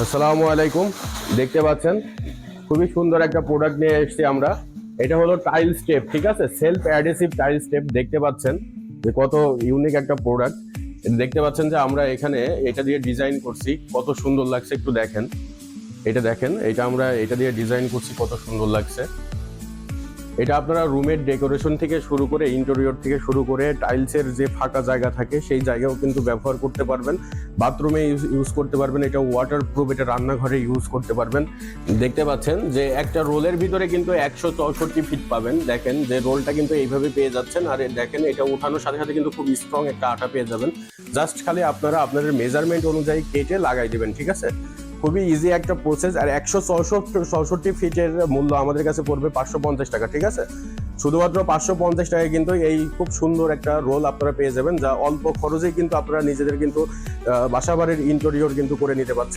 আসসালামু আলাইকুম। দেখতে পাচ্ছেন খুবই সুন্দর একটা প্রোডাক্ট নিয়ে এসেছি আমরা। এটা হলো টাইল স্টেপ, ঠিক আছে, সেলফ অ্যাডহেসিভ টাইল স্টেপ। দেখতে পাচ্ছেন যে কত ইউনিক একটা প্রোডাক্ট। দেখতে পাচ্ছেন যে আমরা এখানে এটা দিয়ে ডিজাইন করছি, কত সুন্দর লাগছে একটু দেখেন। এটা দেখেন, এটা আমরা এটা দিয়ে ডিজাইন করছি, কত সুন্দর লাগছে। এটা আপনারা রুমের ডেকোরেশন থেকে শুরু করে ইন্টেরিয়র থেকে শুরু করে টাইলসের যে ফাঁকা জায়গা থাকে সেই জায়গাও কিন্তু ব্যবহার করতে পারবেন, বাথরুমে ইউজ করতে পারবেন, এটা ওয়াটার প্রুফ, এটা রান্নাঘরে ইউজ করতে পারবেন। দেখতে পাচ্ছেন যে একটা রোলের ভিতরে কিন্তু 164 ফিট পাবেন। দেখেন যে রোলটা কিন্তু এইভাবে পেয়ে যাচ্ছেন। আর দেখেন এটা উঠানোর সাথে সাথে কিন্তু খুব স্ট্রং একটা আঠা পেয়ে যাবেন। জাস্ট খালি আপনারা আপনাদের মেজারমেন্ট অনুযায়ী কেটে লাগাই দেবেন, ঠিক আছে। খুবই ইজি একটা প্রসেস। আর 164 ফিটের মূল্য আমাদের কাছে পড়বে 550 টাকা, ঠিক আছে। শুধুমাত্র 550 টাকায় কিন্তু এই খুব সুন্দর একটা রোল আপনারা পেয়ে যাবেন, যা অল্প খরচেই কিন্তু আপনারা নিজেদের কিন্তু বাসাবাড়ির ইন্টেরিয়র কিন্তু করে নিতে পারছেন।